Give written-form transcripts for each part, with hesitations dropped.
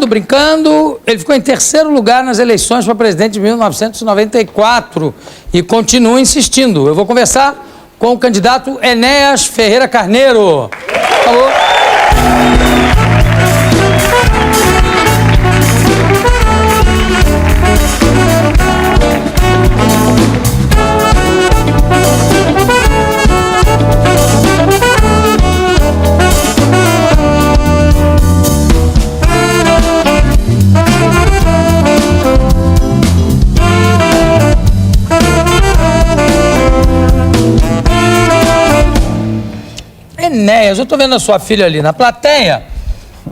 brincando. Ele ficou em terceiro lugar nas eleições para presidente de 1994 e continua insistindo. Eu vou conversar com o candidato Enéas Ferreira Carneiro. Por favor. Enéas, eu tô vendo a sua filha ali na plateia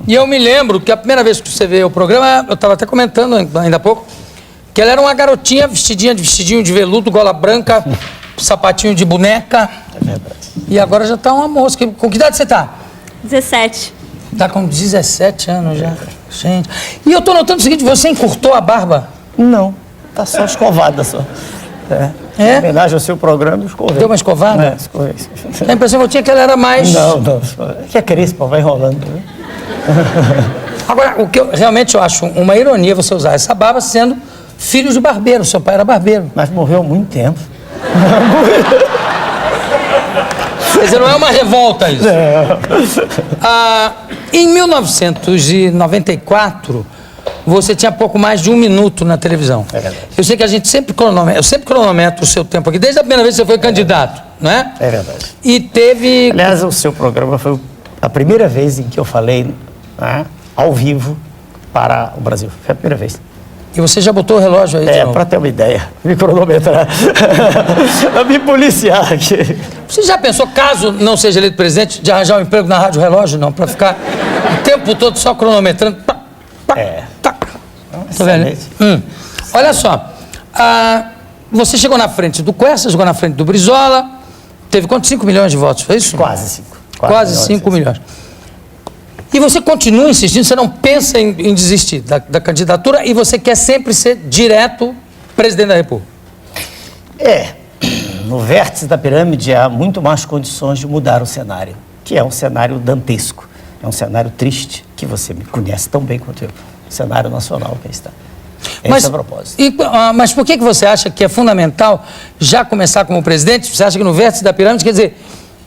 e eu me lembro que a primeira vez que você veio ao programa, eu estava até comentando ainda há pouco, que ela era uma garotinha vestidinho de veludo, gola branca, sapatinho de boneca. É verdade. E agora já tá uma moça. Com que idade você tá? 17. Tá com 17 anos já. Gente. E eu tô notando o seguinte, você encurtou a barba? Não, tá só escovada só. É? Em homenagem ao seu programa, eu escovei. Deu uma escovada? É, escovei. A impressão que eu tinha que ela era mais... Não. Que é crespa, vai enrolando. Né? Agora, o que eu realmente acho uma ironia você usar essa barba sendo filho de barbeiro. Seu pai era barbeiro. Mas morreu há muito tempo. Quer dizer, não é uma revolta isso. Em 1994, você tinha pouco mais de 1 minuto na televisão. É verdade. Eu sei que a gente sempre cronometra o seu tempo aqui, desde a primeira vez que você foi candidato, não é? É verdade. E teve... Aliás, o seu programa foi a primeira vez em que eu falei, né, ao vivo para o Brasil. Foi a primeira vez. E você já botou o relógio aí? Para ter uma ideia, me cronometrar, a me policiar aqui. Você já pensou, caso não seja eleito presidente, de arranjar um emprego na Rádio Relógio, não? Para ficar o tempo todo só cronometrando. Tá vendo? Olha só, você chegou na frente do Quercia, chegou na frente do Brizola, teve quantos? 5 milhões de votos, foi isso? Quase 5. Quase 5 milhões. E você continua insistindo, você não pensa em desistir da candidatura e você quer sempre ser direto presidente da República. No vértice da pirâmide há muito mais condições de mudar o cenário, que é um cenário dantesco, é um cenário triste, que você me conhece tão bem quanto eu, o cenário nacional que está. Esse é o propósito. Mas por que você acha que é fundamental já começar como presidente? Você acha que no vértice da pirâmide, quer dizer,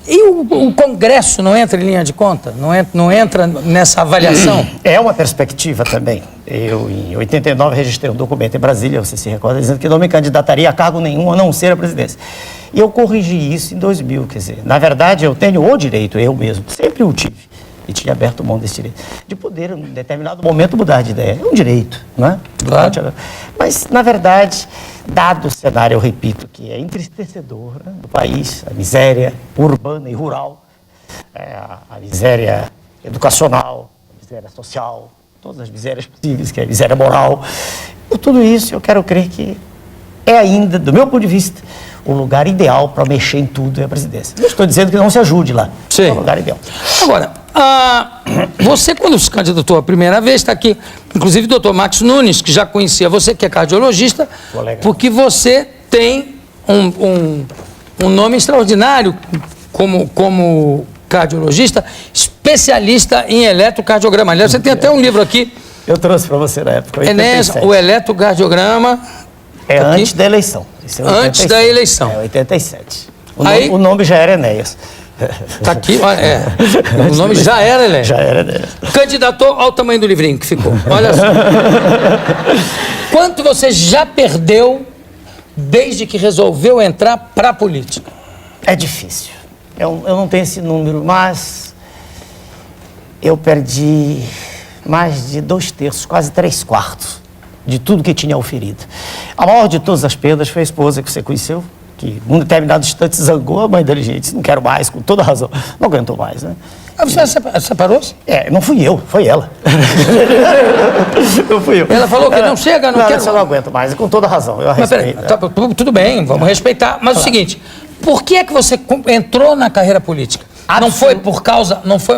e o Congresso não entra em linha de conta? Não entra nessa avaliação? É uma perspectiva também. Eu, em 89, registrei um documento em Brasília, você se recorda, dizendo que não me candidataria a cargo nenhum a não ser a presidência. E eu corrigi isso em 2000, quer dizer, na verdade eu tenho o direito, eu mesmo, sempre o tive, e tinha aberto mão desse direito, de poder, em determinado momento, mudar de ideia. É um direito, não é? Claro. Mas, na verdade, dado o cenário, eu repito, que é entristecedor, né, do país, a miséria urbana e rural, a miséria educacional, a miséria social, todas as misérias possíveis, que é a miséria moral. Por tudo isso, eu quero crer que é ainda, do meu ponto de vista, o lugar ideal para mexer em tudo é a presidência. Não estou dizendo que não se ajude lá. Sim. É o lugar ideal. Agora, você quando se candidatou a primeira vez, está aqui, inclusive o doutor Max Nunes, que já conhecia você, que é cardiologista, porque você tem um nome extraordinário como cardiologista, especialista em eletrocardiograma. Aliás, você tem até um livro aqui. Eu trouxe para você na época, 87. Enéas, o eletrocardiograma. É antes da eleição. Isso é antes da eleição. É 87. Aí, o nome já era Enéas. Está aqui, o nome já era Enéas. Já era Enéas. Candidatou ao tamanho do livrinho que ficou. Olha só. Quanto você já perdeu desde que resolveu entrar para a política? É difícil. Eu não tenho esse número, mas eu perdi mais de 2/3, quase 3/4 de tudo que tinha oferido. A maior de todas as perdas foi a esposa que você conheceu, que num determinado instante zangou a mãe dele, gente, não quero mais, com toda razão. Não aguentou mais, né? Você separou-se? Não fui eu, foi ela. Não fui eu. Ela falou que não chega, não quero. Eu não aguento mais, com toda razão, eu respeito. Tudo bem, vamos respeitar, mas o seguinte, por que é que você entrou na carreira política? Não foi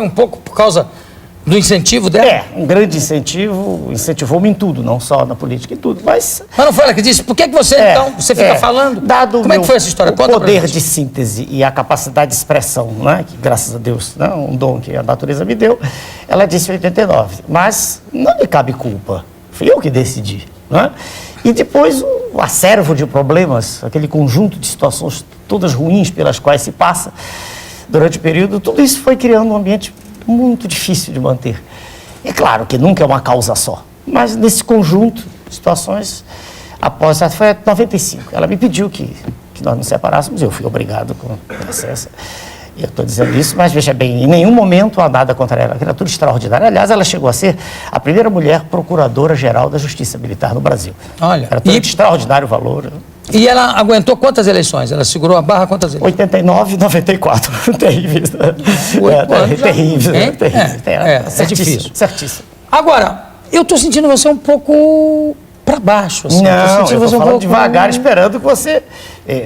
um pouco por causa Do incentivo dela? É, um grande incentivo, incentivou-me em tudo, não só na política, em tudo, mas não foi ela que disse, por que você então, você fica falando? Dado como é que foi essa história? O poder de síntese e a capacidade de expressão, né, que graças a Deus, né, um dom que a natureza me deu, ela disse em 89, mas não me cabe culpa, fui eu que decidi, né? E depois o acervo de problemas, aquele conjunto de situações todas ruins pelas quais se passa durante o período, tudo isso foi criando um ambiente muito difícil de manter. É claro que nunca é uma causa só, mas nesse conjunto de situações, após, foi em 95, ela me pediu que nós nos separássemos, eu fui obrigado com licença, e eu estou dizendo isso, mas veja bem, em nenhum momento há nada contra ela, criatura extraordinária. Aliás, ela chegou a ser a primeira mulher procuradora-geral da Justiça Militar no Brasil. Olha, criatura de extraordinário valor. E ela aguentou quantas eleições? Ela segurou a barra quantas vezes? 89 e 94. Terríveis. Terríveis. É difícil. Certíssimo. Agora, eu estou sentindo você um pouco para baixo. Assim. Não, eu estou falando devagar, esperando que você...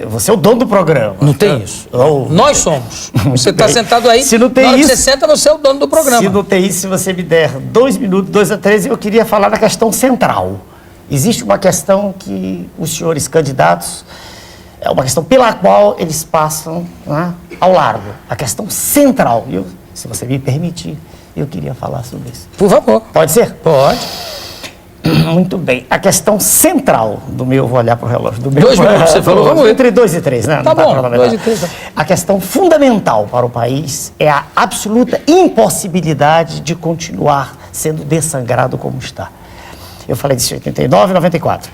Você é o dono do programa. Não tem isso. Nós somos. Você está sentado aí, se não tem isso, você senta, você é o dono do programa. Se não tem isso, se você me der 2 minutos, 2 a 3, eu queria falar da questão central. Existe uma questão que os senhores candidatos, é uma questão pela qual eles passam, né, ao largo. A questão central. Se você me permitir, eu queria falar sobre isso. Por favor. Pode ser? Pode. Muito bem. A questão central do meu, vou olhar para o relógio, do meu... 2 minutos, você falou, vamos ver. Entre 2 e 3, né? Tá bom, 2 e 3. A questão fundamental para o país é a absoluta impossibilidade de continuar sendo dessangrado como está. Eu falei disso em 89 e 94.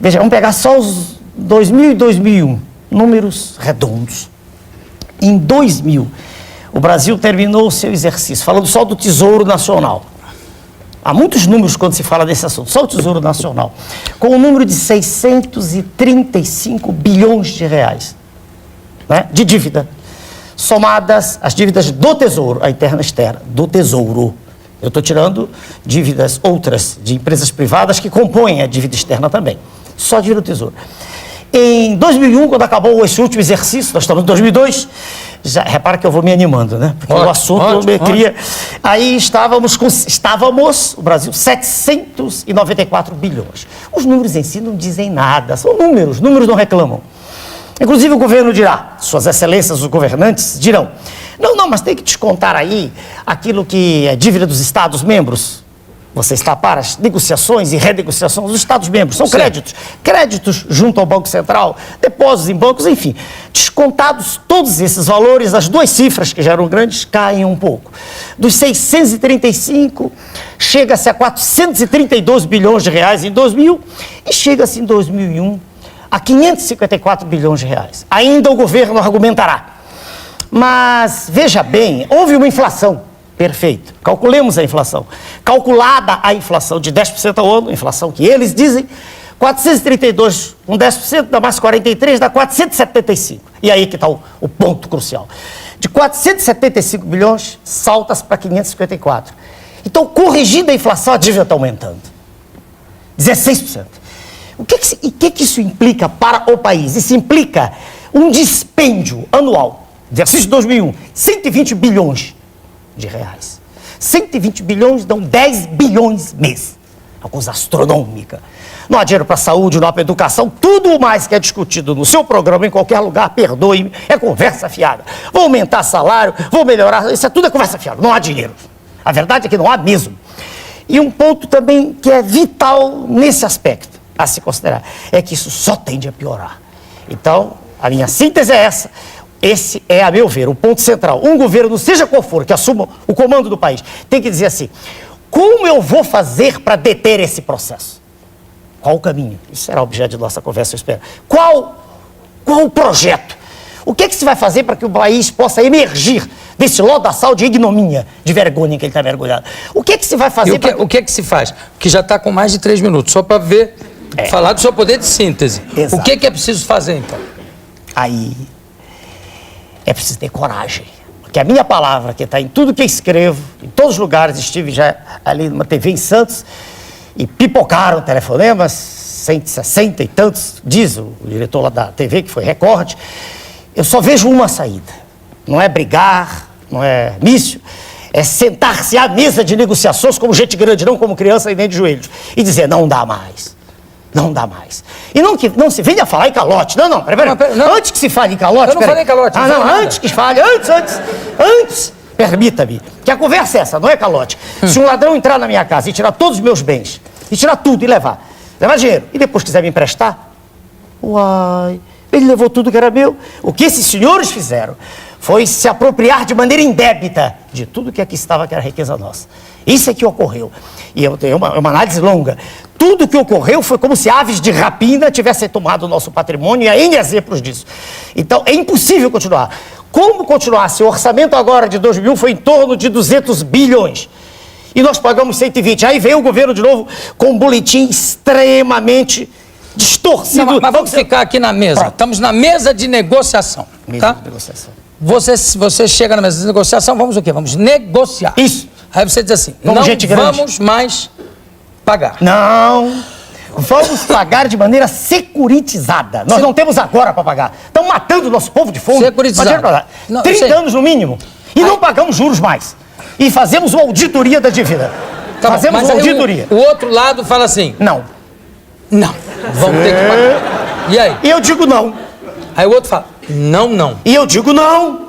Veja, vamos pegar só os 2000 e 2001, números redondos. Em 2000, o Brasil terminou o seu exercício, falando só do Tesouro Nacional. Há muitos números quando se fala desse assunto, só o Tesouro Nacional, com um número de 635 bilhões de reais, né, de dívida, somadas as dívidas do Tesouro, a interna e externa, do Tesouro. Eu estou tirando dívidas outras de empresas privadas que compõem a dívida externa também, só dívida do Tesouro. Em 2001, quando acabou esse último exercício, nós estamos em 2002, repara que eu vou me animando, né? Porque o assunto eu me queria... Aí estávamos, o Brasil, 794 bilhões. Os números em si não dizem nada, são números não reclamam. Inclusive o governo dirá, suas excelências, os governantes dirão, não, mas tem que descontar aí aquilo que é dívida dos Estados-membros. Você está para as negociações e renegociações dos Estados-membros. São créditos. Créditos junto ao Banco Central, depósitos em bancos, enfim. Descontados todos esses valores, as 2 cifras que já eram grandes caem um pouco. Dos 635, chega-se a 432 bilhões de reais em 2000 e chega-se em 2001 a 554 bilhões de reais. Ainda o governo argumentará. Mas, veja bem, houve uma inflação. Perfeito. Calculemos a inflação. Calculada a inflação de 10% ao ano, inflação que eles dizem, 432 com 10%, dá mais 43, dá 475. E aí que está o ponto crucial. De 475 bilhões, salta-se para 554. Então, corrigindo a inflação, a dívida está aumentando. 16%. O que isso implica para o país? Isso implica um dispêndio anual, exercício de 2001, 120 bilhões de reais. 120 bilhões dão 10 bilhões mês. Uma coisa astronômica. Não há dinheiro para a saúde, não há para a educação, tudo mais que é discutido no seu programa, em qualquer lugar, perdoe-me, é conversa fiada. Vou aumentar salário, vou melhorar, isso tudo é conversa fiada, não há dinheiro. A verdade é que não há mesmo. E um ponto também que é vital nesse aspecto, a se considerar, é que isso só tende a piorar. Então, a minha síntese é essa. Esse é, a meu ver, o ponto central. Um governo, seja qual for, que assuma o comando do país, tem que dizer assim, como eu vou fazer para deter esse processo? Qual o caminho? Isso será objeto de nossa conversa, eu espero. Qual o projeto? O que se vai fazer para que o país possa emergir desse lodaçal de ignomínia, de vergonha que ele está mergulhado? O que se vai fazer? O que se faz? Que já está com mais de 3 minutos, só para ver, falar do seu poder de síntese. Exato. O que é preciso fazer, então? Aí... é preciso ter coragem, porque a minha palavra, que está em tudo que eu escrevo, em todos os lugares, estive já ali numa TV em Santos, e pipocaram telefonemas, 160 e tantos, diz o diretor lá da TV, que foi recorde, eu só vejo uma saída, não é brigar, não é mício, é sentar-se à mesa de negociações como gente grande, não como criança e nem de joelhos, e dizer, não dá mais. Não dá mais. E não se venha falar em calote. Não, peraí. Antes que se fale em calote... Eu não falei em calote. Antes que se fale, antes, permita-me, que a conversa é essa, não é calote. Se um ladrão entrar na minha casa e tirar todos os meus bens, e tirar tudo e levar dinheiro, e depois quiser me emprestar, uai, ele levou tudo que era meu. O que esses senhores fizeram foi se apropriar de maneira indébita de tudo que aqui estava, que era riqueza nossa. Isso é que ocorreu. E eu tenho uma análise longa. Tudo que ocorreu foi como se aves de rapina tivessem tomado o nosso patrimônio, e há N exemplos disso. Então, é impossível continuar. Como continuar se o orçamento agora de 2001 foi em torno de 200 bilhões? E nós pagamos 120. Aí veio o governo de novo com um boletim extremamente distorcido. Não, mas vamos ficar aqui na mesa. Pronto. Estamos na mesa de negociação. Mesa tá? de negociação. Você chega na mesa de negociação, vamos o quê? Vamos negociar. Isso. Aí você diz assim, como não gente grande. Vamos mais pagar. Não, vamos pagar de maneira securitizada. Nós não temos agora para pagar. Estamos matando o nosso povo de fome. Securitizada. 30 anos no mínimo. E não pagamos juros mais. E fazemos uma auditoria da dívida. Tá fazemos bom, mas uma auditoria. O outro lado fala assim... Não. Vamos ter que pagar. E aí? E eu digo não. Aí o outro fala, não. E eu digo não.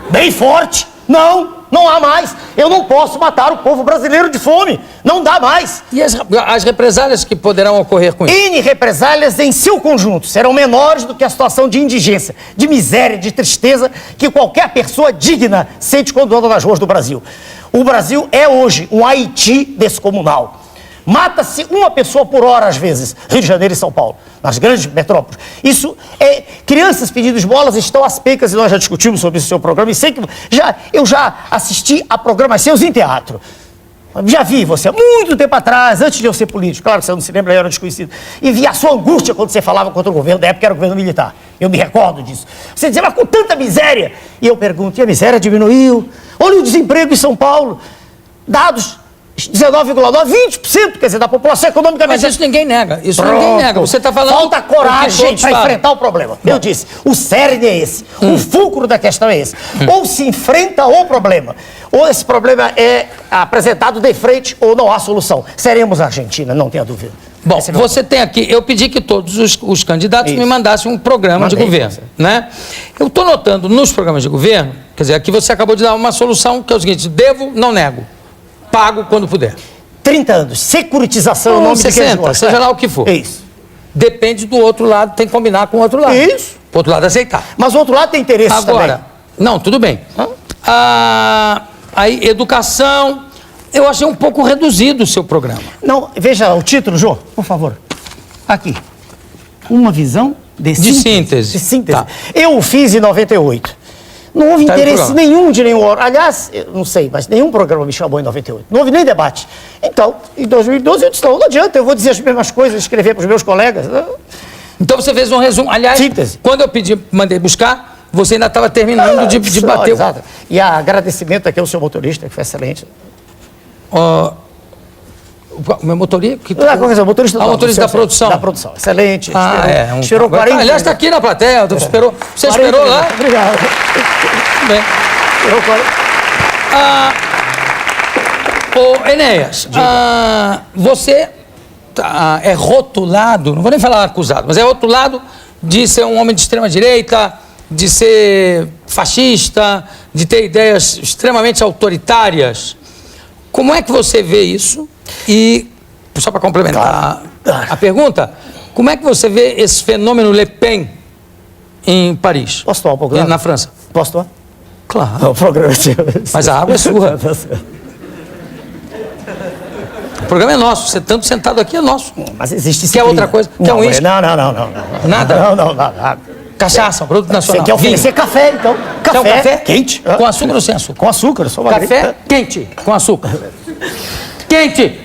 Bem forte. Não há mais. Eu não posso matar o povo brasileiro de fome. Não dá mais. E as represálias que poderão ocorrer com isso? N represálias em seu conjunto serão menores do que a situação de indigência, de miséria, de tristeza que qualquer pessoa digna sente quando anda nas ruas do Brasil. O Brasil é hoje um Haiti descomunal. Mata-se uma pessoa por hora, às vezes, Rio de Janeiro e São Paulo, nas grandes metrópoles. Isso é... Crianças pedindo esmolas estão às pecas, e nós já discutimos sobre esse seu programa, e sei que eu já assisti a programas seus em teatro. Já vi você há muito tempo atrás, antes de eu ser político, claro que você não se lembra, eu era desconhecido, e vi a sua angústia quando você falava contra o governo, da época era o governo militar. Eu me recordo disso. Você dizia, mas com tanta miséria. E eu pergunto, e a miséria diminuiu? Olha o desemprego em São Paulo. Dados... 19,9%, 20%, quer dizer, da população economicamente... Mas isso ninguém nega, ninguém nega. Você está falando... Falta coragem para enfrentar o problema. Eu disse, o cerne é esse, o fulcro da questão é esse. Ou se enfrenta o problema, ou esse problema é apresentado de frente, ou não há solução. Seremos a Argentina, não tenha dúvida. Bom, você tem aqui, eu pedi que todos os candidatos me mandassem um programa de governo, né? Eu estou notando nos programas de governo, quer dizer, aqui você acabou de dar uma solução, que é o seguinte, devo, não nego. Pago quando puder. 30 anos. Securitização, nome 60, seja lá o que for. Isso. Depende do outro lado, tem que combinar com o outro lado. Isso. O outro lado aceitar. Mas o outro lado tem interesse também. Agora, não, tudo bem. Aí, educação, eu achei um pouco reduzido o seu programa. Não, veja o título, Jô, por favor. Aqui. Uma visão de síntese. De síntese. Tá. Eu o fiz em 98. Não houve interesse nenhum de nenhum órgão. Aliás, eu não sei, mas nenhum programa me chamou em 98. Não houve nem debate. Então, em 2012, eu disse, não adianta, eu vou dizer as mesmas coisas, escrever para os meus colegas. Então você fez um resumo. Aliás, síntese. Quando eu mandei buscar, você ainda estava terminando de bater. Exato. E agradecimento aqui ao seu motorista, que foi excelente. O meu motorista? O motorista da produção. Da produção. Excelente. Esperou 40 Aliás, está aqui na plateia. Você esperou lá? Obrigado. Tudo bem. Esperou 40. Enéas, você é rotulado, não vou nem falar acusado, mas é rotulado de ser um homem de extrema-direita, de ser fascista, de ter ideias extremamente autoritárias. Como é que você vê isso? E, só para complementar a pergunta, como é que você vê esse fenômeno Le Pen em Paris? Posso tomar um pouco? Na França? Posso tomar? Claro. O programa é seu. Mas a água é sua. O programa é nosso. Você tanto sentado aqui é nosso. Mas existe Quer outra coisa? Quer um uísque? Não. Nada? Não, nada. Cachaça, um produto nacional. Você quer oferecer café, então? Quer um café? Quente. Com açúcar ou sem açúcar? Com açúcar, só uma café quente, com açúcar. Quente!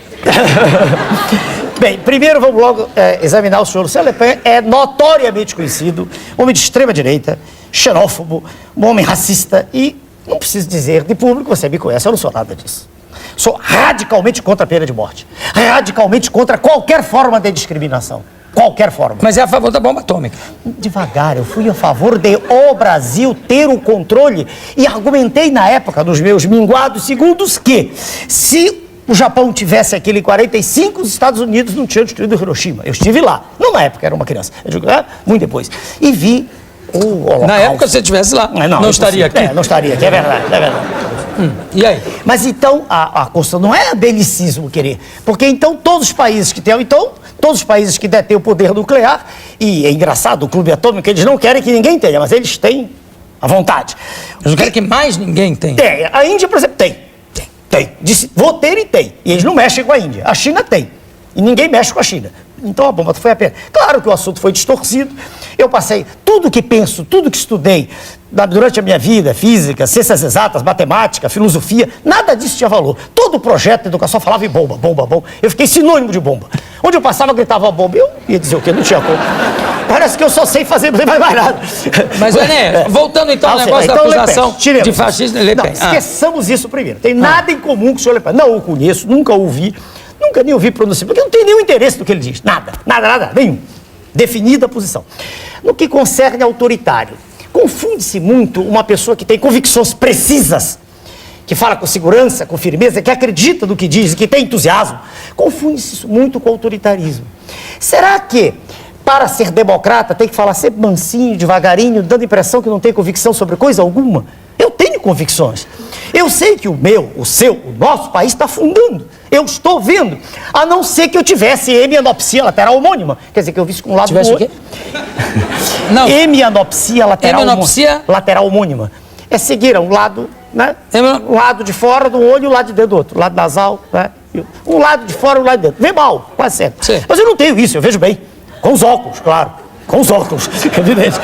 Bem, primeiro vamos logo examinar o senhor. O senhor Le Pen é notoriamente conhecido, homem de extrema-direita, xenófobo, um homem racista e, não preciso dizer, de público, você me conhece, eu não sou nada disso. Sou radicalmente contra a pena de morte. Radicalmente contra qualquer forma de discriminação. qualquer forma. Mas é a favor da bomba atômica. Devagar, eu fui a favor de o Brasil ter o controle e argumentei na época, nos meus minguados segundos, que se o Japão tivesse aquele 45, os Estados Unidos não tinham destruído Hiroshima. Eu estive lá, não na época, era uma criança, eu digo, muito depois, e vi o Holocausto. Na época, se você estivesse lá, não estaria aqui. Não estaria aqui, é verdade, é verdade. E aí? Mas então, a Constituição não é belicismo querer, porque então todos os países que têm, todos os países que detêm o poder nuclear, e é engraçado, o Clube Atômico, eles não querem que ninguém tenha, mas eles têm a vontade. Eles não querem que mais ninguém tenha. Tem. A Índia, por exemplo, tem. Disse, vou ter e tem. E eles não mexem com a Índia. A China tem. E ninguém mexe com a China. Então a bomba foi apenas. Claro que o assunto foi distorcido. Eu passei tudo que penso, tudo que estudei durante a minha vida, física, ciências exatas, matemática, filosofia, nada disso tinha valor. Todo o projeto de educação falava em bomba, bomba, bomba. Eu fiquei sinônimo de bomba. Onde eu passava, gritava bomba. Eu ia dizer o quê? Não tinha como. Parece que eu só sei fazer, não sei mais nada. Mas, Enéas, voltando então ao negócio da acusação de fascismo Le Pen. Não, esqueçamos isso primeiro. Tem nada em comum com o senhor Le Pen. Não o conheço, nunca ouvi, nunca nem ouvi pronunciar, porque não tem nenhum interesse no que ele diz. Nada, nenhum. Definida a posição. No que concerne autoritário, confunde-se muito uma pessoa que tem convicções precisas, que fala com segurança, com firmeza, que acredita no que diz, que tem entusiasmo. Confunde-se muito com autoritarismo. Será que, para ser democrata, tem que falar sempre mansinho, devagarinho, dando a impressão que não tem convicção sobre coisa alguma? Eu tenho convicções. Eu sei que o meu, o seu, o nosso país está afundando. Eu estou vendo. A não ser que eu tivesse hemianopsia lateral homônima. Quer dizer, que eu visse com um lado do olho. O quê? Não. Hemianopsia lateral homônima. É seguir um lado, né? Um lado de fora do olho e o lado de dentro do outro. O lado nasal, né? Um lado de fora e o lado de dentro. Vê mal, quase sempre. Sim. Mas eu não tenho isso, eu vejo bem. Com os óculos, claro. Com os óculos, evidente.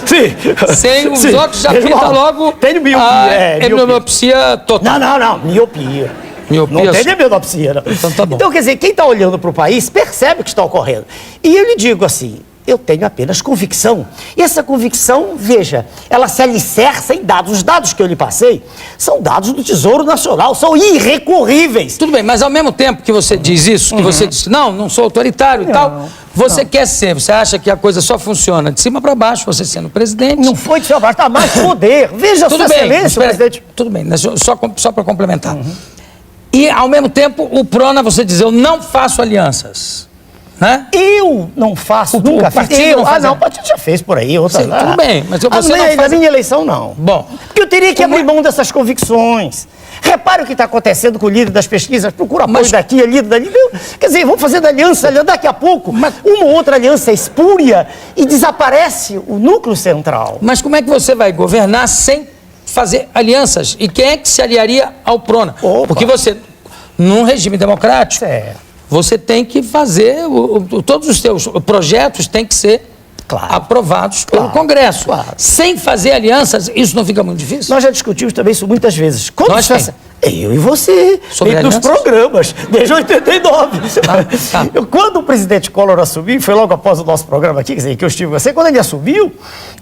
Sim. Sem os óculos já pinta logo tenho miopia, hemianopsia total. Não, miopia. Não tem hemianopsia, não. Então tá bom. Então, quer dizer, quem está olhando para o país percebe o que está ocorrendo. E eu lhe digo assim, eu tenho apenas convicção. E essa convicção, veja, ela se alicerça em dados. Os dados que eu lhe passei são dados do Tesouro Nacional, são irrecorríveis. Tudo bem, mas ao mesmo tempo que você diz isso, que você diz, não sou autoritário e tal, você quer ser, você acha que a coisa só funciona de cima para baixo, você sendo presidente. Não foi de cima para baixo, está mais poder. Veja tudo a sua excelência, presidente. Tudo bem, só para complementar. E, ao mesmo tempo, o Prona, você diz, eu não faço alianças. Né? Eu não faço, nunca fiz. O partido já fez por aí. Sim, tudo bem, mas você não faz... Na minha eleição, não. Bom. Porque eu teria que abrir mão dessas convicções. Repare o que está acontecendo com o líder das pesquisas, procura apoio daqui, líder dali. Quer dizer, vamos fazendo aliança, daqui a pouco, uma ou outra aliança espúria e desaparece o núcleo central. Mas como é que você vai governar sem fazer alianças? E quem é que se aliaria ao Prona? Opa. Porque você, num regime democrático, você tem que fazer, todos os seus projetos têm que ser aprovados pelo Congresso. Sem fazer alianças, isso não fica muito difícil? Nós já discutimos também isso muitas vezes. Eu e você, sobre nos programas, desde 89. Quando o presidente Collor assumiu, foi logo após o nosso programa aqui, quer dizer, que eu estive com você, quando ele assumiu,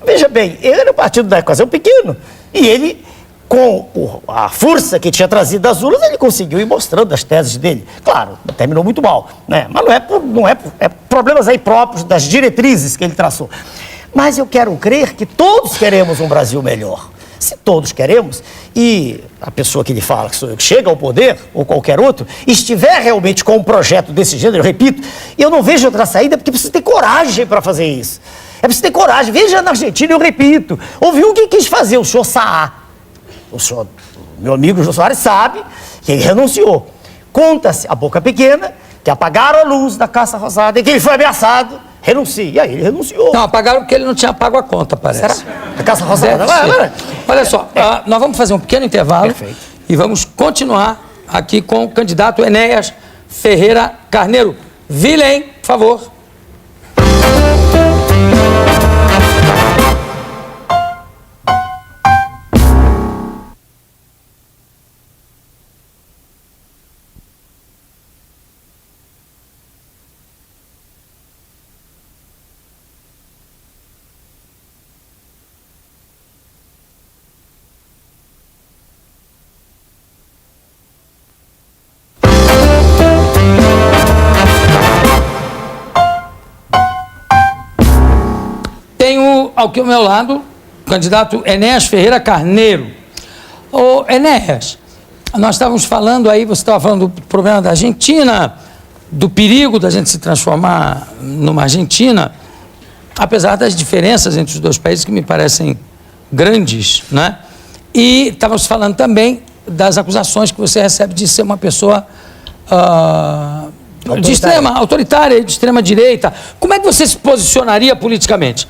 veja bem, ele era o partido da equação pequeno, e ele, com a força que tinha trazido das urnas, ele conseguiu ir mostrando as teses dele. Claro, terminou muito mal, né? Mas não é problemas aí próprios das diretrizes que ele traçou. Mas eu quero crer que todos queremos um Brasil melhor. Se todos queremos, e a pessoa que lhe fala, que sou eu, que chega ao poder, ou qualquer outro, estiver realmente com um projeto desse gênero, eu repito, eu não vejo outra saída, porque precisa ter coragem para fazer isso. É preciso ter coragem. Veja na Argentina, eu repito, houve um que quis fazer, o senhor Saá. O senhor, meu amigo Jô Soares, sabe que ele renunciou. Conta-se a boca pequena, que apagaram a luz da Casa Rosada e que ele foi ameaçado, renuncia. E aí ele renunciou. Não, apagaram porque ele não tinha pago a conta, parece. Será? A Casa Rosada? Olha só, nós vamos fazer um pequeno intervalo. Perfeito. E vamos continuar aqui com o candidato Enéas Ferreira Carneiro. Vilém, por favor. aqui ao meu lado, o candidato Enéas Ferreira Carneiro. Ô, Enéas, nós estávamos falando aí, você estava falando do problema da Argentina, do perigo da gente se transformar numa Argentina, apesar das diferenças entre os dois países que me parecem grandes, né? E estávamos falando também das acusações que você recebe de ser uma pessoa de extrema autoritária, de extrema direita. Como é que você se posicionaria politicamente?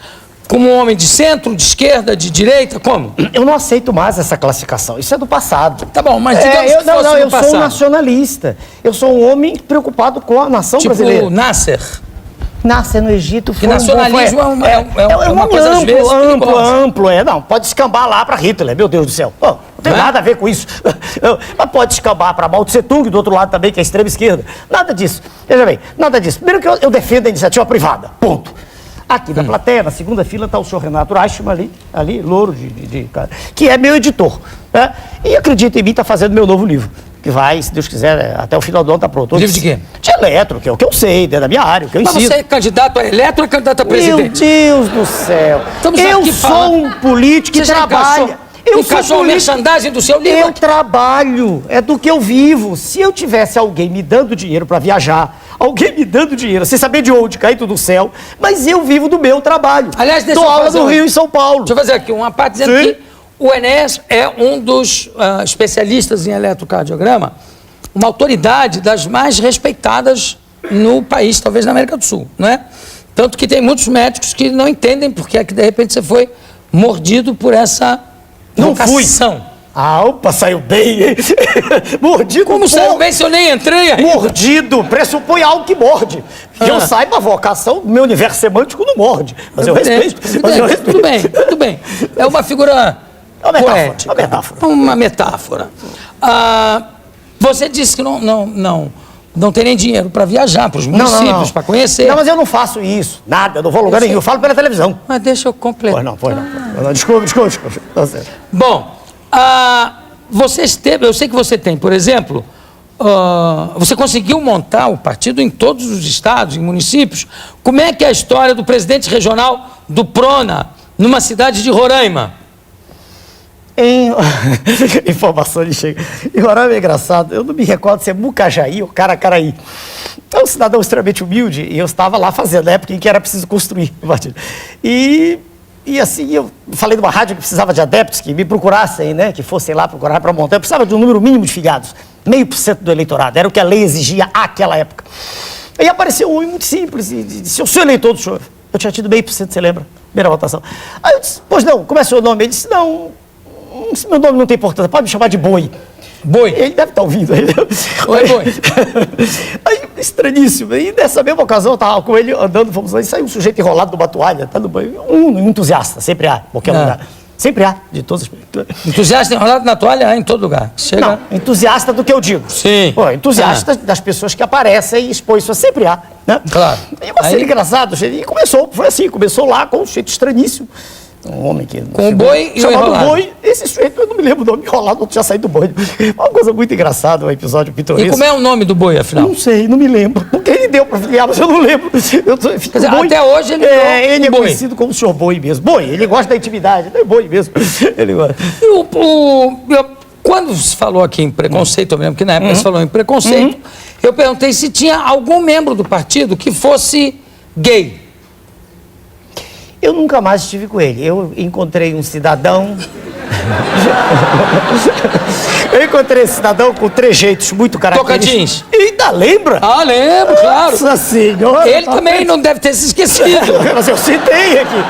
Como um homem de centro, de esquerda, de direita? Como? Eu não aceito mais essa classificação. Isso é do passado. Tá bom, mas digamos que fosse eu do passado. sou um nacionalista. Eu sou um homem preocupado com a nação brasileira. Tipo Nasser. Nascer no Egito foi nacionalismo é uma coisa às vezes amplo. Não, pode escambar lá para Hitler, meu Deus do céu. Oh, não tem nada a ver com isso. Mas pode escambar para Mao Tse Tung, do outro lado também, que é a extrema esquerda. Nada disso. Veja bem, nada disso. Primeiro que eu defendo a iniciativa privada, ponto. Aqui na plateia, na segunda fila, está o senhor Renato Reichmann ali, louro, que é meu editor. Né? E acredita em mim, está fazendo meu novo livro. Que vai, se Deus quiser, até o final do ano está pronto. Livro de quê? De eletro, que é o que eu sei, da minha área, o que eu ensino. Mas você é candidato a eletro ou é candidato a presidente? Meu Deus do céu. Eu sou um político que trabalha. Eu encaixou a merchandising do seu livro? Eu trabalho, é do que eu vivo. Se eu tivesse alguém me dando dinheiro para viajar, alguém me dando dinheiro, sem saber de onde, caído do céu, mas eu vivo do meu trabalho. Aliás, deixa eu eu aula fazer no Rio e São Paulo. Deixa eu fazer aqui uma parte dizendo que o Enéas é um dos especialistas em eletrocardiograma, uma autoridade das mais respeitadas no país, talvez na América do Sul, não é? Tanto que tem muitos médicos que não entendem porque é que de repente você foi mordido por essa vocação. Opa, saiu bem, hein? Mordido. Como saiu bem se eu nem entrei aí? Mordido, pressupõe algo que morde. Que eu saiba, a vocação, meu universo semântico não morde. Mas eu respeito. Tudo bem. É uma figura poética. Uma metáfora. Você disse que não tem nem dinheiro para viajar para os municípios, para conhecer. Não, mas eu não faço isso. Nada, eu não vou a lugar nenhum. Eu falo pela televisão. Mas deixa eu completar. Pois não. Desculpa. Bom, eu sei que você tem, por exemplo, você conseguiu montar o partido em todos os estados e municípios. Como é que é a história do presidente regional do Prona, numa cidade de Roraima? Informação de chega. Em Roraima é engraçado, eu não me recordo se é Mucajaí ou Caracaraí. É um cidadão extremamente humilde e eu estava lá fazendo, na época em que era preciso construir o partido. E assim, eu falei de uma rádio que precisava de adeptos que me procurassem, né, que fossem lá procurar para montar. Eu precisava de um número mínimo de filiados, 0,5% do eleitorado, era o que a lei exigia àquela época. Aí apareceu um homem muito simples e disse: eu sou eleitor do senhor. Eu tinha tido 0,5%, você lembra? Primeira votação. Aí eu disse: pois não, como é seu nome? Ele disse: não, meu nome não tem importância, pode me chamar de Boi. Boi? Ele deve estar ouvindo. Oi, Boi. Aí, estranhíssimo. E nessa mesma ocasião, eu estava com ele andando, fomos lá, e saiu um sujeito enrolado numa toalha, tá no banho. Um entusiasta, sempre há, em qualquer lugar. Sempre há, de todas as... Entusiasta enrolado na toalha em todo lugar. Chega... Não, entusiasta do que eu digo. Sim. Pô, entusiasta das pessoas que aparecem e expõem isso, sempre há. Né? Claro. E uma cena engraçada, e foi assim, começou lá com um sujeito estranhíssimo. Um homem que... Com o Boi e o chamado enrolado. Boi, esse sujeito, eu não me lembro do nome, enrolado, não tinha saído do boi. Uma coisa muito engraçada, um episódio pitoresco. E como é o nome do Boi, afinal? Não sei, não me lembro. Porque ele deu para filiar, mas eu não lembro. Quer dizer, até hoje ele ele é Boi. conhecido como o senhor Boi mesmo. Boi, ele gosta da intimidade, não é Boi mesmo. Ele gosta. Quando se falou aqui em preconceito, eu me lembro que na época se falou em preconceito, eu perguntei se tinha algum membro do partido que fosse gay. Eu nunca mais estive com ele. Eu encontrei um cidadão... Eu encontrei esse cidadão com trejeitos muito característicos. Tocantins. E ainda lembra? Lembro, claro. Nossa senhora. Ele também não deve ter se esquecido. Mas eu citei aqui.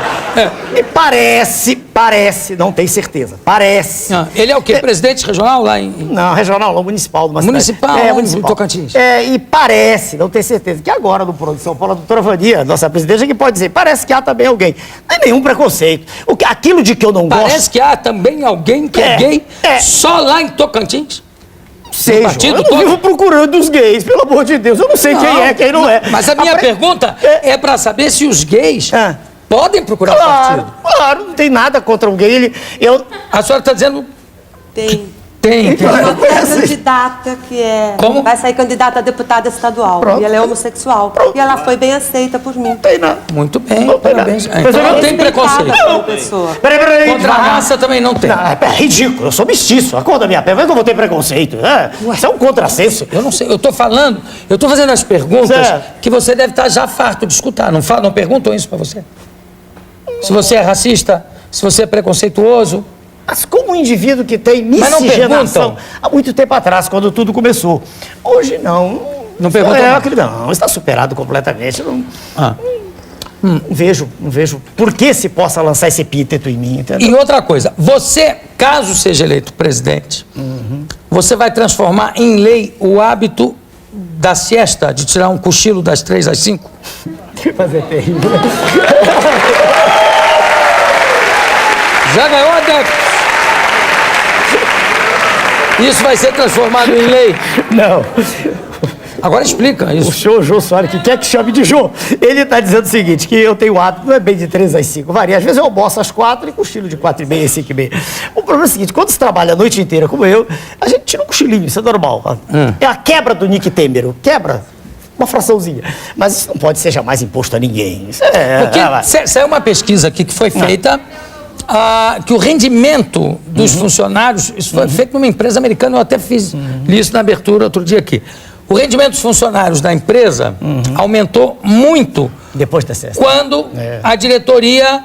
E parece, não tenho certeza, parece. Ele é o quê? Presidente regional lá em... Não, regional, não, municipal. Municipal, municipal. Tocantins. E parece, não tenho certeza, que agora no Pronto de São Paulo, a doutora Vania, nossa presidente, que pode dizer, parece que há também alguém. Não é nenhum preconceito. Aquilo de que eu não gosto... Parece que há também alguém que é gay só lá em Tocantins? Seja, eu não vivo procurando os gays, pelo amor de Deus. Eu não sei quem é, quem não é. Mas a minha pergunta é para saber se os gays podem procurar o partido. Claro, não tem nada contra um gay. A senhora está dizendo... Tem. Tem. Uma candidata que é... Como? Vai sair candidata a deputada estadual. Pronto. E ela é homossexual. Pronto. E ela foi bem aceita por mim. Não tem nada. Muito bem, Não tem parabéns. nada. Então não tem Respeitada preconceito. como pessoa. Peraí. Contra a devagar. raça também não tem. Não, é ridículo, eu sou mestiço. Acorda minha pé, como é que eu vou ter preconceito? Isso é um contrassenso. Eu não sei, eu tô fazendo as perguntas Certo. que você deve estar já farto de escutar. Não perguntam isso pra você? Se você é racista, se você é preconceituoso. Mas como um indivíduo que tem Mas não miscigenação perguntam? há muito tempo atrás, quando tudo começou. Hoje não. Não perguntam? Não, está superado completamente. Não, Ah. não vejo por que se possa lançar esse epíteto em mim, entendeu? E outra coisa, você, caso seja eleito presidente, você vai transformar em lei o hábito da siesta, de tirar um cochilo das 3 às 5? Mas é terrível. Já ganhou adeptos. Isso vai ser transformado em lei. Não. Agora explica O isso. senhor Jô Soares, que quer que chame de Jô, ele está dizendo o seguinte, que eu tenho hábito, não é bem de 3 às 5, varia. Às vezes eu almoço às 4 e cochilo de 4h30 às 5h30. O problema é o seguinte, quando você trabalha a noite inteira como eu, a gente tira um cochilinho, isso é normal. É a quebra do Nick Temer, quebra uma fraçãozinha. Mas isso não pode ser jamais imposto a ninguém. Isso Porque saiu uma pesquisa aqui que foi feita, que o rendimento dos funcionários, isso foi feito numa empresa americana, eu até fiz isso na abertura outro dia aqui. O rendimento dos funcionários da empresa aumentou muito depois da sexta. quando a diretoria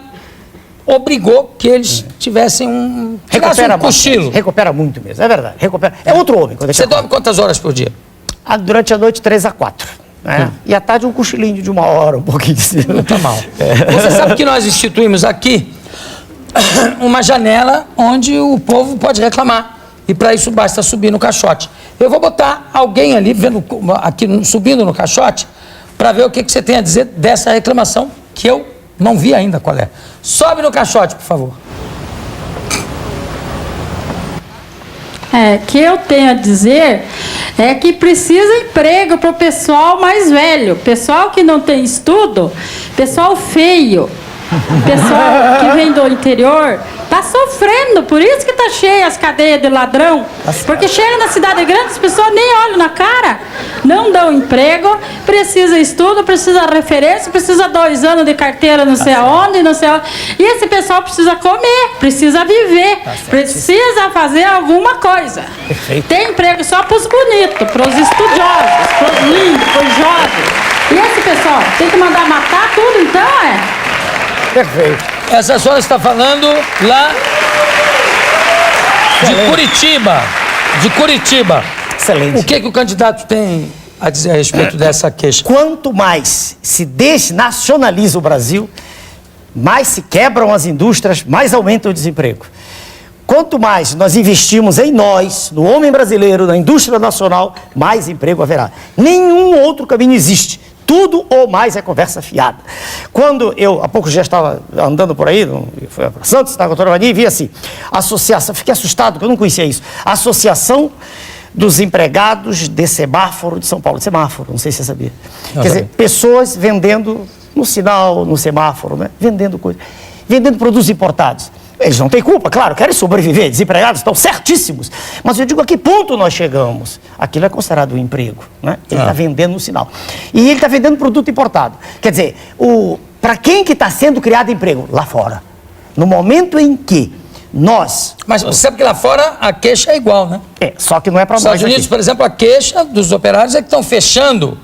obrigou que eles tivessem tirassem um cochilo. Recupera muito mesmo, é verdade. Recupera. É outro homem. Quando Você dorme quantas horas por dia? Durante a noite, 3 a 4. Né? E à tarde um cochilinho de 1 hora, um pouquinho de... Não tá mal. Você sabe que nós instituímos aqui uma janela onde o povo pode reclamar. E para isso basta subir no caixote. Eu vou botar alguém ali aqui subindo no caixote para ver o que você tem a dizer dessa reclamação que eu não vi ainda qual é. Sobe no caixote, por favor. Que eu tenho a dizer é que precisa emprego para o pessoal mais velho, pessoal que não tem estudo, pessoal feio, pessoal que vem do interior, tá sofrendo, por isso que tá cheia as cadeias de ladrão, porque chega na cidade grande, as pessoas nem olham na cara, não dão emprego, precisa estudo, precisa referência, precisa 2 anos de carteira não sei aonde, e esse pessoal precisa comer, precisa viver, precisa fazer alguma coisa. Perfeito. Tem emprego só pros bonitos, pros estudiosos, pros lindos, pros jovens. E esse pessoal tem que mandar matar tudo, então Perfeito. Essa senhora está falando lá de Curitiba. De Curitiba. Excelente. O que o candidato tem a dizer a respeito dessa queixa? Quanto mais se desnacionaliza o Brasil, mais se quebram as indústrias, mais aumenta o desemprego. Quanto mais nós investimos em nós, no homem brasileiro, na indústria nacional, mais emprego haverá. Nenhum outro caminho existe. Tudo ou mais é conversa fiada. Quando eu, há poucos dias, estava andando por aí, foi para Santos, estava com a doutora Vani, e vi assim, associação, fiquei assustado, porque eu não conhecia isso, Associação dos Empregados de Semáforo de São Paulo, semáforo, não sei se você sabia. Quer dizer, pessoas vendendo no sinal, no semáforo, né? Vendendo coisas, vendendo produtos importados. Eles não têm culpa, claro, querem sobreviver, desempregados, estão certíssimos. Mas eu digo, a que ponto nós chegamos? Aquilo é considerado um emprego, né? Ele está vendendo no sinal. E ele está vendendo produto importado. Quer dizer, para quem que está sendo criado emprego? Lá fora. No momento em que nós... Mas você sabe que lá fora a queixa é igual, né? Só que não é para Nos nós Estados Unidos, aqui. por exemplo, a queixa dos operários é que estão fechando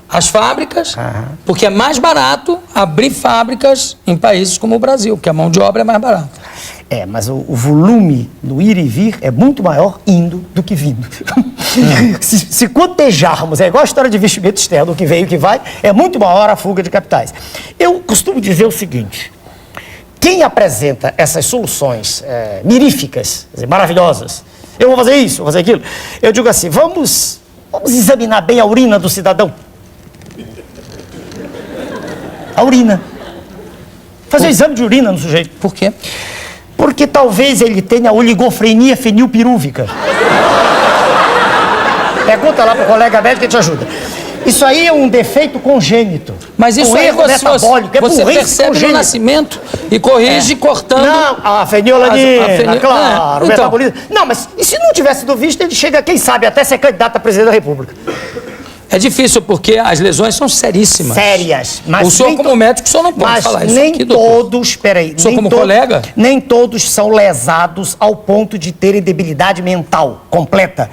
as fábricas, porque é mais barato abrir fábricas em países como o Brasil, que a mão de obra é mais barata. Mas o volume do ir e vir é muito maior indo do que vindo. Se cotejarmos, é igual a história de investimento externo, o que veio e o que vai, é muito maior a fuga de capitais. Eu costumo dizer o seguinte, quem apresenta essas soluções miríficas, quer dizer, maravilhosas, eu vou fazer isso, vou fazer aquilo, eu digo assim, vamos examinar bem a urina do cidadão. A urina. Fazer um exame de urina no sujeito. Por quê? Porque talvez ele tenha oligofrenia fenilpirúvica. Pergunta lá pro colega médico que te ajuda. Isso aí é um defeito congênito. Mas isso um aí erro metabólico, você burrice percebe congênita. no nascimento e corrige cortando. Não, a fenilalanina, claro, o Então. metabolismo. Não, mas e se não tivesse sido visto, ele chega, quem sabe, até ser candidato a presidente da República. É difícil porque as lesões são seríssimas. Sérias. Mas o senhor, nem como médico, o senhor não pode mas falar isso nem aqui, doutor. todos, peraí. O senhor, nem como colega? Nem todos são lesados ao ponto de terem debilidade mental completa.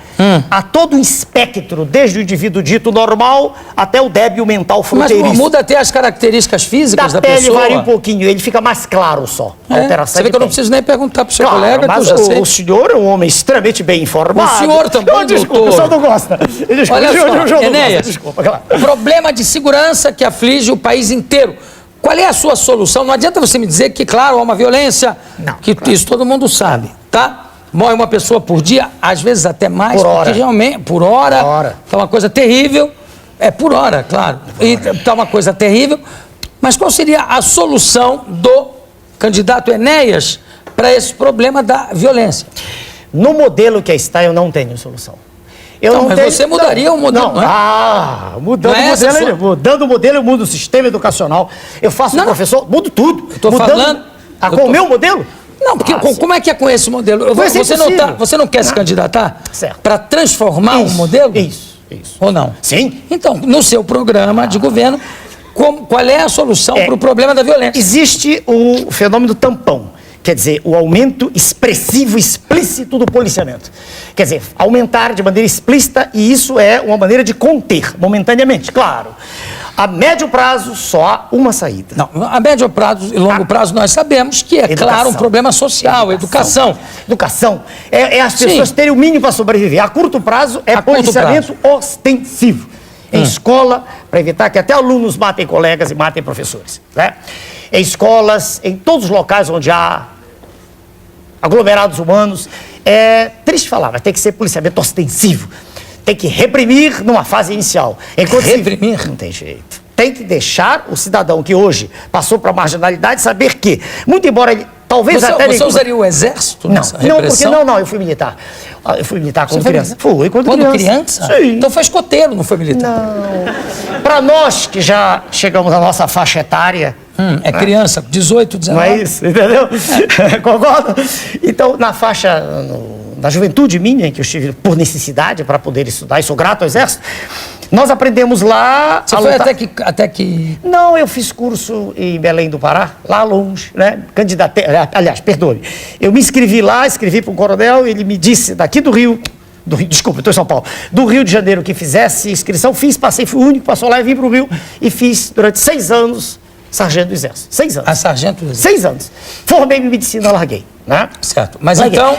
Há todo um espectro, desde o indivíduo dito normal até o débil mental Mas fronteiriço. muda até as características físicas da pele pessoa. varia um pouquinho, ele fica mais claro só. A É, alteração você vê de que eu não pele. preciso nem perguntar para o seu Claro, colega, que eu mas já sei. o senhor é um homem extremamente bem informado. O senhor também, Oh, desculpa, doutor. o senhor não gosta. Desculpa, Olha o senhor só, não gosta, Enéas, desculpa, claro. problema de segurança que aflige o país inteiro. Qual é a sua solução? Não adianta você me dizer que, claro, há uma violência, Não, que claro. isso todo mundo sabe, tá? Morre uma pessoa por dia, às vezes até mais, Por hora. porque realmente, por hora, Por hora. tá uma coisa terrível. É por hora, claro. E tá uma coisa terrível. Mas qual seria a solução do candidato Enéas para esse problema da violência? No modelo que está, eu não tenho solução. Eu Não, não mas tenho... você mudaria o modelo, não é? Mudando Não é o essa modelo, sua- mudando o modelo, eu mudo o sistema educacional. Eu faço Não. professor, mudo tudo. tô falando- eu Com tô- o meu modelo? Não, porque como é que é com esse modelo? Mas é Você não, impossível. você não quer se candidatar Certo. para transformar um Isso, modelo? Isso. Ou não? Sim. Então, no seu programa de governo, qual é a solução É. para o problema da violência? Existe o fenômeno tampão. Quer dizer, o aumento expressivo, explícito do policiamento. Quer dizer, aumentar de maneira explícita, e isso é uma maneira de conter, momentaneamente, claro. A médio prazo, só há uma saída. Não, a médio prazo e longo prazo nós sabemos que é, Educação. claro, um problema social, educação. Educação. É as Sim. pessoas terem o mínimo para sobreviver. A curto prazo é A curto policiamento ostensivo. Em escola, para evitar que até alunos matem colegas e matem professores. Né? Em escolas, em todos os locais onde há aglomerados humanos. É triste falar, mas tem que ser policiamento ostensivo. Tem que reprimir numa fase inicial. Reprimir? Não tem jeito. Tem que deixar o cidadão que hoje passou para a marginalidade saber que, muito embora ele talvez Você, até... você usaria o exército Não, nessa não, porque repressão? não, eu fui militar. Eu fui militar quando Você foi criança. militar? Fui, quando criança? Sim. Então foi escoteiro, não foi militar? Não. Para nós que já chegamos à nossa faixa etária, É criança, 18, 19. não é isso, entendeu? Concorda? Então, na faixa, na juventude minha, em que eu estive por necessidade para poder estudar, e sou grato ao Exército, nós aprendemos lá... Você a foi lutar. até que... Não, eu fiz curso em Belém do Pará, lá longe, né? Candidatei, aliás, perdoe. Eu me inscrevi lá, escrevi para um coronel, ele me disse, daqui do Rio, desculpa, eu estou em São Paulo, do Rio de Janeiro, que fizesse inscrição, passei, fui o único que passou lá e vim para o Rio, e fiz durante 6 anos sargento do Exército. 6 anos. A sargento... 6 anos. Formei-me em medicina, larguei, né? Certo. Mas Larguei. então...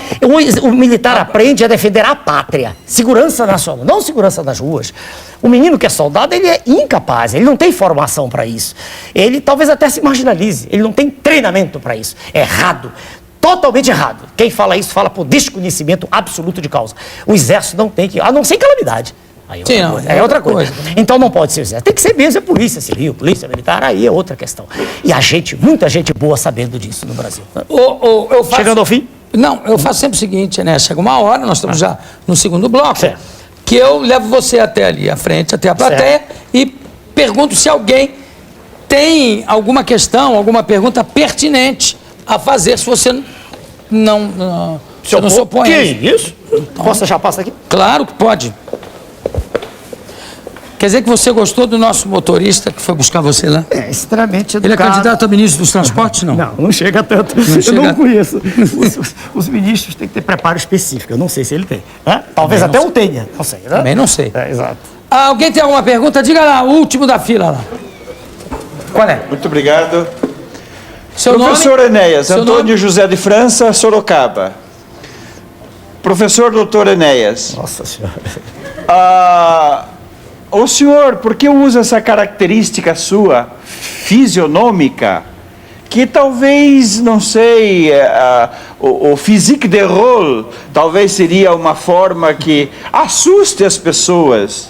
O militar aprende a defender a pátria, segurança nacional, não segurança das ruas. O menino que é soldado, ele é incapaz, ele não tem formação para isso. Ele talvez até se marginalize, ele não tem treinamento para isso. É errado. Totalmente errado. Quem fala isso fala por desconhecimento absoluto de causa. O Exército não tem que... A não ser em calamidade. Aí Sim, não, é outra coisa. Então não pode ser o Exército. Tem que ser mesmo a polícia civil, polícia militar, aí é outra questão. E muita gente boa sabendo disso no Brasil. Eu faço... Chegando ao fim? Não, eu faço sempre o seguinte, né? Chega uma hora, nós estamos já no segundo bloco, Certo. que eu levo você até ali à frente, até a plateia, e pergunto se alguém tem alguma questão, alguma pergunta pertinente a fazer, se você não se opõe. Que a isso. isso? Posso deixar a pasta aqui? Claro que pode. Quer dizer que você gostou do nosso motorista que foi buscar você lá? É extremamente Ele é educado. candidato a ministro dos transportes, não? Não, não chega tanto. Não Eu chega- não conheço. Os ministros têm que ter preparo específico. Eu não sei se ele tem. Né? Talvez Também até não um tenha. Não sei. Né? Também não sei. É, exato. Ah, alguém tem alguma pergunta? Diga lá, o último da fila lá. Qual é? Muito obrigado. Seu Professor nome? Enéas, Seu Antônio nome? José de França, Sorocaba. Professor doutor Enéas, Nossa Senhora. o senhor, por que usa essa característica sua, fisionômica, que talvez, não sei, o physique de rôle, talvez seria uma forma que assuste as pessoas.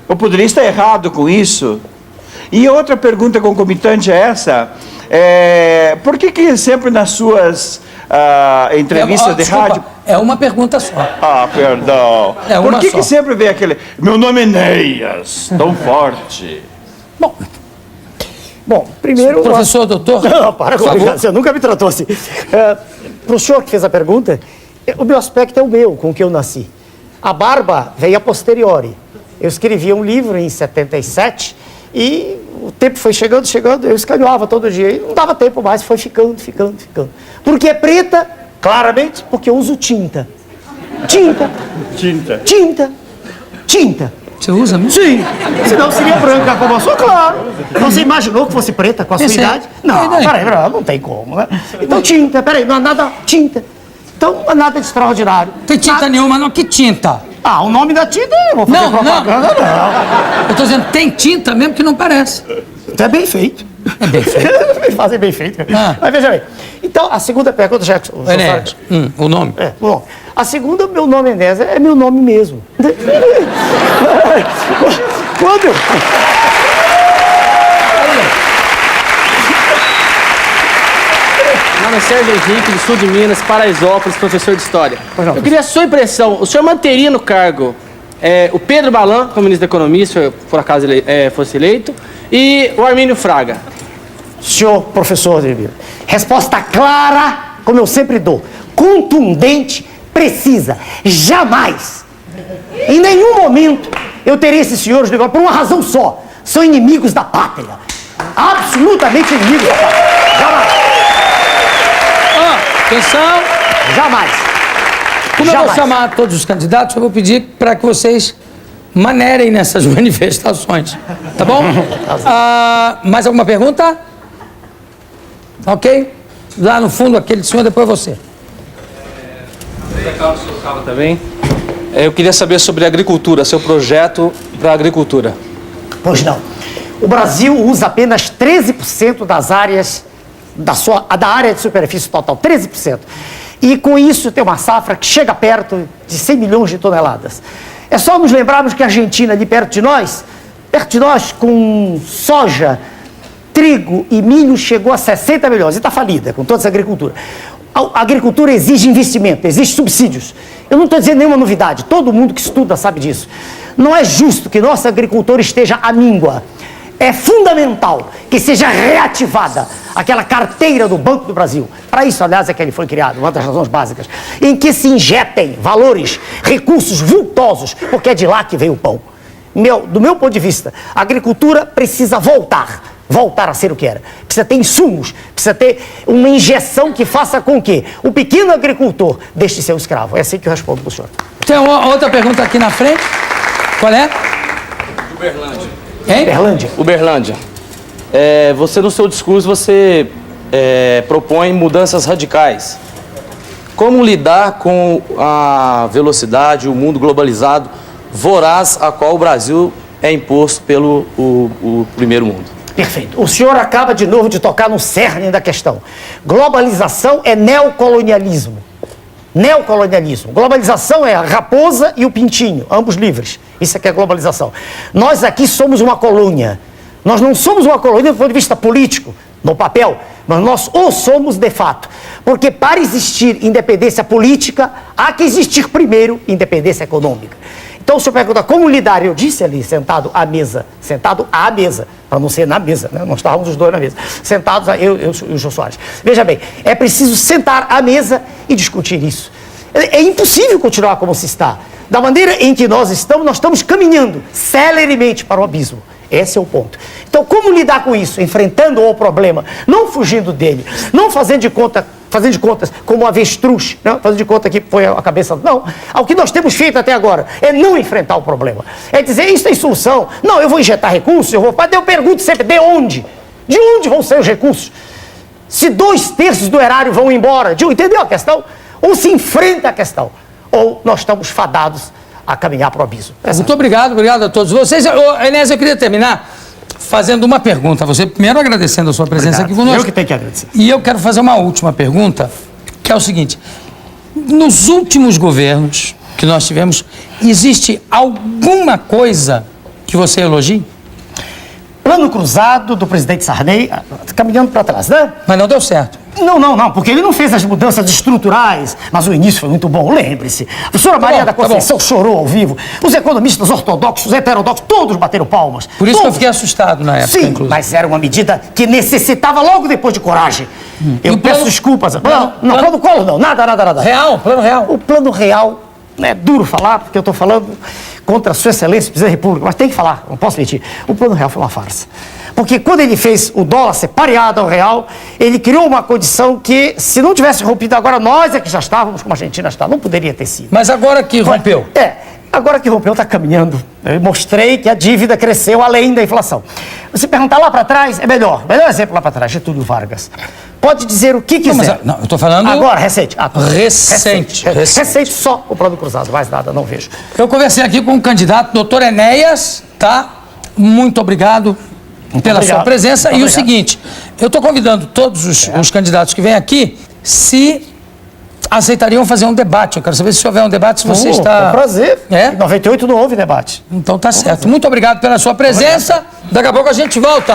Eu poderia estar errado com isso? E outra pergunta concomitante a essa, por que sempre nas suas entrevistas de Desculpa, rádio... É uma pergunta só. Ah, perdão. É uma Por que, só. que sempre vem aquele... Meu nome é Neias, tão forte. Bom, primeiro... Professor, doutor, Não, para por com favor. isso, você nunca me tratou assim. Para o senhor que fez a pergunta, o meu aspecto é o meu, com que eu nasci. A barba veio a posteriori. Eu escrevia um livro em 77 e o tempo foi chegando, eu escaneava todo dia. E não dava tempo mais, foi ficando. Por que é preta? Claramente, porque eu uso tinta. Tinta. Você usa mesmo? Sim, senão seria branca como a sua, claro. Você imaginou que fosse preta com a sua Esse aí. idade? Não, E daí? peraí, não tem como, né? Então tinta, peraí, não há nada, tinta. Então não há nada de extraordinário. Tem tinta nenhuma, não. Que tinta? Ah, o nome da tinta, eu vou fazer Não, propaganda, não. Eu tô dizendo, tem tinta mesmo que não parece. Então é bem feito. É bem feito. Fazer bem feito. Ah. Mas veja bem. Então, a segunda pergunta, já que o Enéas, o nome. É, bom. A segunda, meu nome Enéas, é meu nome mesmo. Quando eu... Meu nome é Sérgio Henrique, do sul de Minas, Paraisópolis, professor de História. Eu queria a sua impressão. O senhor manteria no cargo o Pedro Balan, como ministro da Economia, se por acaso ele fosse eleito, e o Armínio Fraga? Senhor professor, resposta clara, como eu sempre dou, contundente, precisa, jamais, em nenhum momento, eu terei esses senhores por uma razão só, são inimigos da pátria, absolutamente inimigos da pátria, jamais, Atenção. jamais. Como eu vou Jamais. chamar todos os candidatos, eu vou pedir para que vocês manerem nessas manifestações. Tá bom? Mais alguma pergunta? Ok? Lá no fundo, aquele senhor, depois você. Também. Eu queria saber sobre agricultura, seu projeto para a agricultura. Pois não. O Brasil usa apenas 13% das áreas, da área de superfície total, 13%. E com isso tem uma safra que chega perto de 100 milhões de toneladas. É só nos lembrarmos que a Argentina, ali perto de nós, com soja, trigo e milho, chegou a 60 milhões. E está falida com toda essa agricultura. A agricultura exige investimento, exige subsídios. Eu não estou dizendo nenhuma novidade, todo mundo que estuda sabe disso. Não é justo que nossa agricultura esteja à míngua. É fundamental que seja reativada aquela carteira do Banco do Brasil. Para isso, aliás, é que ele foi criado, uma das razões básicas, em que se injetem valores, recursos vultosos, porque é de lá que veio o pão. Do meu ponto de vista, a agricultura precisa voltar a ser o que era. Precisa ter insumos, precisa ter uma injeção que faça com que o pequeno agricultor deixe de ser um escravo. É assim que eu respondo para o senhor. Tem outra pergunta aqui na frente. Qual é? Uberlândia. Hein? Berlândia. Uberlândia. Você, no seu discurso, propõe mudanças radicais. Como lidar com a velocidade, o mundo globalizado, voraz a qual o Brasil é imposto pelo o primeiro mundo? Perfeito. O senhor acaba de novo de tocar no cerne da questão. Globalização é neocolonialismo. Neocolonialismo. Globalização é a raposa e o pintinho, ambos livres. Isso é que é globalização. Nós aqui somos uma colônia. Nós não somos uma colônia do ponto de vista político, no papel, mas nós o somos de fato. Porque para existir independência política, há que existir primeiro independência econômica. Então o senhor pergunta como lidar, eu disse ali, sentado à mesa, para não ser na mesa, né? Nós estávamos os dois na mesa, sentados, eu e o Jô Soares. Veja bem, é preciso sentar à mesa e discutir isso. É impossível continuar como se está. Da maneira em que nós estamos caminhando celeremente para o abismo. Esse é o ponto. Então, como lidar com isso? Enfrentando o problema, não fugindo dele, não fazendo de contas como avestruz, não? Fazendo de conta que foi a cabeça. Não. O que nós temos feito até agora é não enfrentar o problema. É dizer, isso tem solução. Não, eu vou injetar recursos, mas eu pergunto sempre, de onde? De onde vão ser os recursos? Se 2/3 do erário vão embora, entendeu a questão? Ou se enfrenta a questão, ou nós estamos fadados a caminhar para o abismo. Muito obrigado a todos vocês. Enéas, eu queria terminar fazendo uma pergunta a você, primeiro agradecendo a sua presença aqui conosco. Eu que tenho que agradecer. E eu quero fazer uma última pergunta, que é o seguinte: nos últimos governos que nós tivemos, existe alguma coisa que você elogie? Plano cruzado do presidente Sarney, caminhando para trás, né? Mas não deu certo. Não, porque ele não fez as mudanças estruturais, mas o início foi muito bom, lembre-se. A professora Maria da Conceição chorou ao vivo, os economistas ortodoxos, heterodoxos, todos bateram palmas. Por isso que eu todos. fiquei assustado na época, Sim, inclusive. mas era uma medida que necessitava logo depois de coragem. Eu E o peço plano- desculpas. plano- Plano Collor não, nada. Real, plano real. O plano real, é duro falar, porque eu estou falando contra a sua excelência, presidente da República, mas tem que falar, não posso mentir. O plano real foi uma farsa. Porque quando ele fez o dólar ser pareado ao real, ele criou uma condição que, se não tivesse rompido agora, nós é que já estávamos como a Argentina está. Não poderia ter sido. Mas agora que rompeu. Agora que rompeu, está caminhando. Eu mostrei que a dívida cresceu além da inflação. Você perguntar lá para trás, é melhor. Melhor exemplo lá para trás, Getúlio Vargas. Pode dizer o que quiser. Não, eu estou falando... Agora, recente. Recente. Recente só o plano cruzado, mais nada, não vejo. Eu conversei aqui com o candidato, doutor Enéas, tá? Muito obrigado pela sua presença. Muito E o obrigado. seguinte, eu estou convidando todos os candidatos que vêm aqui, se aceitariam fazer um debate. Eu quero saber se houver um debate, se você está... Com prazer. É? Em 98 não houve debate. Então tá certo. Muito obrigado pela sua presença. Daqui a pouco a gente volta.